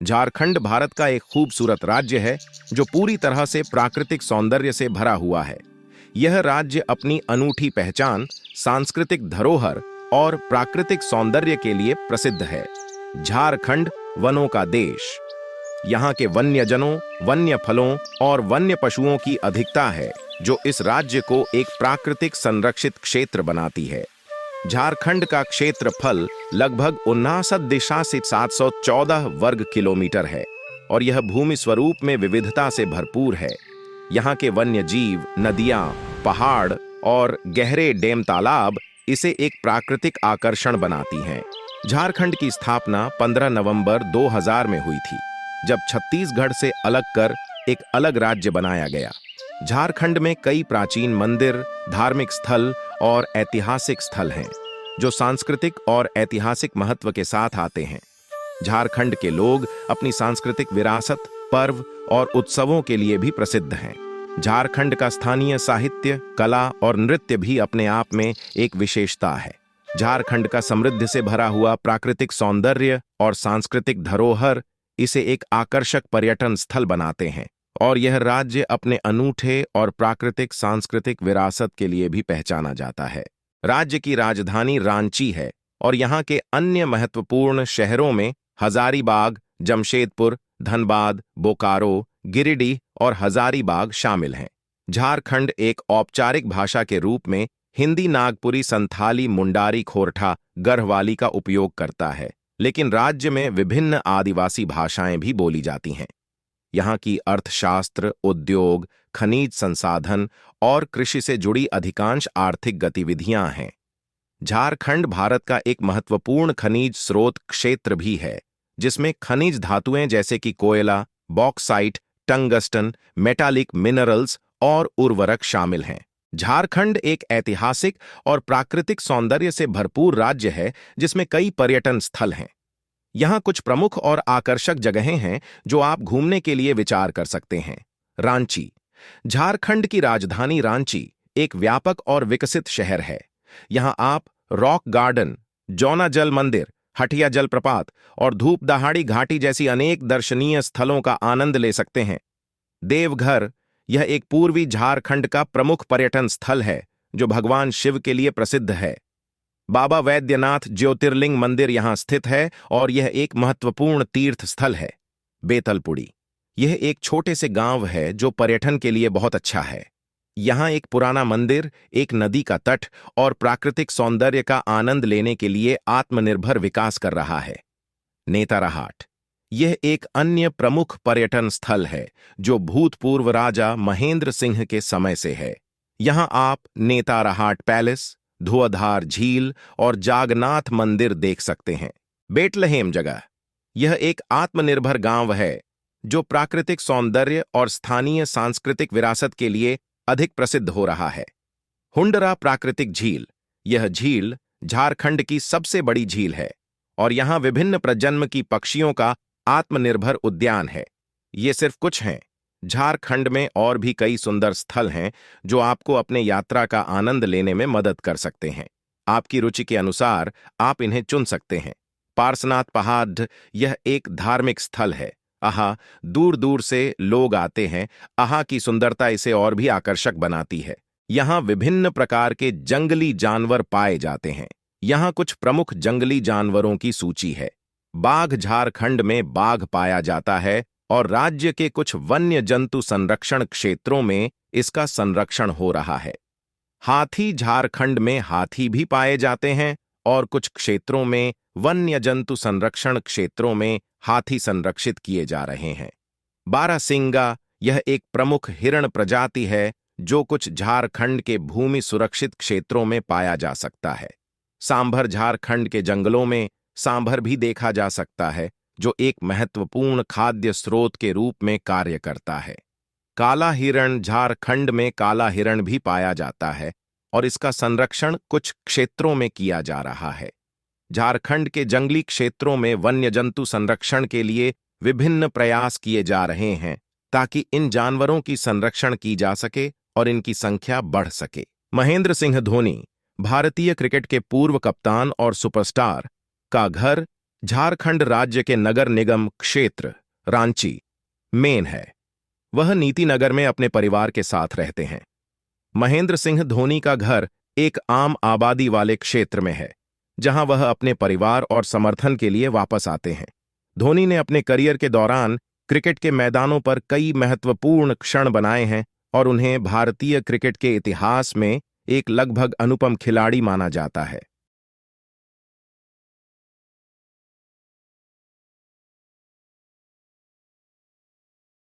झारखंड भारत का एक खूबसूरत राज्य है जो पूरी तरह से प्राकृतिक सौंदर्य से भरा हुआ है। यह राज्य अपनी अनूठी पहचान, सांस्कृतिक धरोहर और प्राकृतिक सौंदर्य के लिए प्रसिद्ध है। झारखंड वनों का देश। यहाँ के वन्यजनों, वन्य फलों और वन्य पशुओं की अधिकता है जो इस राज्य को एक प्राकृतिक संरक्षित क्षेत्र बनाती है। झारखंड का क्षेत्रफल लगभग 59,714 वर्ग किलोमीटर है और यह भूमि स्वरूप में विविधता से भरपूर है। यहाँ के वन्य जीव, नदियाँ, पहाड़ और गहरे डैम तालाब इसे एक प्राकृतिक आकर्षण बनाती हैं। झारखंड की स्थापना 15 नवंबर 2000 में हुई थी, जब छत्तीसगढ़ से अलग कर एक अलग राज्य बनाया गया। झारखंड में कई प्राचीन मंदिर, धार्मिक स्थल और ऐतिहासिक स्थल हैं, जो सांस्कृतिक और ऐतिहासिक महत्व के साथ आते हैं। झारखंड के लोग अपनी सांस्कृतिक विरासत, पर्व और उत्सवों के लिए भी प्रसिद्ध हैं। झारखंड का स्थानीय साहित्य, कला और नृत्य भी अपने आप में एक विशेषता है। झारखंड का समृद्ध से भरा हुआ प्राकृतिक सौंदर्य और सांस्कृतिक धरोहर इसे एक आकर्षक पर्यटन स्थल बनाते हैं और यह राज्य अपने अनूठे और प्राकृतिक सांस्कृतिक विरासत के लिए भी पहचाना जाता है। राज्य की राजधानी रांची है और यहाँ के अन्य महत्वपूर्ण शहरों में हजारीबाग, जमशेदपुर, धनबाद, बोकारो, गिरिडीह और हजारीबाग शामिल हैं। झारखंड एक औपचारिक भाषा के रूप में हिंदी, नागपुरी, संथाली, मुंडारी, खोरठा, गढ़वाली का उपयोग करता है, लेकिन राज्य में विभिन्न आदिवासी भाषाएं भी बोली जाती हैं। यहाँ की अर्थशास्त्र, उद्योग, खनिज संसाधन और कृषि से जुड़ी अधिकांश आर्थिक गतिविधियां हैं। झारखंड भारत का एक महत्वपूर्ण खनिज स्रोत क्षेत्र भी है, जिसमें खनिज धातुएं जैसे कि कोयला, बॉक्साइट, टंगस्टन, मेटालिक मिनरल्स और उर्वरक शामिल हैं। झारखंड एक ऐतिहासिक और प्राकृतिक सौंदर्य से भरपूर राज्य है, जिसमें कई पर्यटन स्थल हैं। यहाँ कुछ प्रमुख और आकर्षक जगहें हैं जो आप घूमने के लिए विचार कर सकते हैं। रांची। झारखंड की राजधानी रांची एक व्यापक और विकसित शहर है। यहाँ आप रॉक गार्डन, जौना जल मंदिर, हटिया जलप्रपात और धूपदहाड़ी घाटी जैसी अनेक दर्शनीय स्थलों का आनंद ले सकते हैं। देवघर। यह एक पूर्वी झारखंड का प्रमुख पर्यटन स्थल है जो भगवान शिव के लिए प्रसिद्ध है। बाबा वैद्यनाथ ज्योतिर्लिंग मंदिर यहाँ स्थित है और यह एक महत्वपूर्ण तीर्थ स्थल है। बेतलपुड़ी। यह एक छोटे से गांव है जो पर्यटन के लिए बहुत अच्छा है। यहाँ एक पुराना मंदिर, एक नदी का तट और प्राकृतिक सौंदर्य का आनंद लेने के लिए आत्मनिर्भर विकास कर रहा है। नेतारहाट। यह एक अन्य प्रमुख पर्यटन स्थल है जो भूतपूर्व राजा महेंद्र सिंह के समय से है। यहाँ आप नेतारहाट पैलेस, धुआंधार झील और जागनाथ मंदिर देख सकते हैं। बेटलहेम जगह। यह एक आत्मनिर्भर गांव है जो प्राकृतिक सौंदर्य और स्थानीय सांस्कृतिक विरासत के लिए अधिक प्रसिद्ध हो रहा है। हुंडरा प्राकृतिक झील। यह झील झारखंड की सबसे बड़ी झील है और यहाँ विभिन्न प्रजन्म की पक्षियों का आत्मनिर्भर उद्यान है। ये सिर्फ कुछ हैं। झारखंड में और भी कई सुंदर स्थल हैं जो आपको अपने यात्रा का आनंद लेने में मदद कर सकते हैं। आपकी रुचि के अनुसार आप इन्हें चुन सकते हैं। पार्सनाथ पहाड़। यह एक धार्मिक स्थल है। आहा, दूर दूर से लोग आते हैं। आहा की सुंदरता इसे और भी आकर्षक बनाती है। यहाँ विभिन्न प्रकार के जंगली जानवर पाए जाते हैं। यहाँ कुछ प्रमुख जंगली जानवरों की सूची है। बाघ। झारखंड में बाघ पाया जाता है और राज्य के कुछ वन्य जंतु संरक्षण क्षेत्रों में इसका संरक्षण हो रहा है। हाथी। झारखंड में हाथी भी पाए जाते हैं और कुछ क्षेत्रों में वन्य जंतु संरक्षण क्षेत्रों में हाथी संरक्षित किए जा रहे हैं। बारहसिंगा। यह एक प्रमुख हिरण प्रजाति है जो कुछ झारखंड के भूमि सुरक्षित क्षेत्रों में पाया जा सकता है। सांभर। झारखंड के जंगलों में सांभर भी देखा जा सकता है जो एक महत्वपूर्ण खाद्य स्रोत के रूप में कार्य करता है। काला हिरण। झारखंड में काला हिरण भी पाया जाता है और इसका संरक्षण कुछ क्षेत्रों में किया जा रहा है। झारखंड के जंगली क्षेत्रों में वन्य जंतु संरक्षण के लिए विभिन्न प्रयास किए जा रहे हैं ताकि इन जानवरों की संरक्षण की जा सके और इनकी संख्या बढ़ सके। महेंद्र सिंह धोनी। भारतीय क्रिकेट के पूर्व कप्तान और सुपरस्टार का घर झारखंड राज्य के नगर निगम क्षेत्र रांची मेन है। वह नीति नगर में अपने परिवार के साथ रहते हैं। महेंद्र सिंह धोनी का घर एक आम आबादी वाले क्षेत्र में है, जहां वह अपने परिवार और समर्थन के लिए वापस आते हैं। धोनी ने अपने करियर के दौरान क्रिकेट के मैदानों पर कई महत्वपूर्ण क्षण बनाए हैं और उन्हें भारतीय क्रिकेट के इतिहास में एक लगभग अनुपम खिलाड़ी माना जाता है।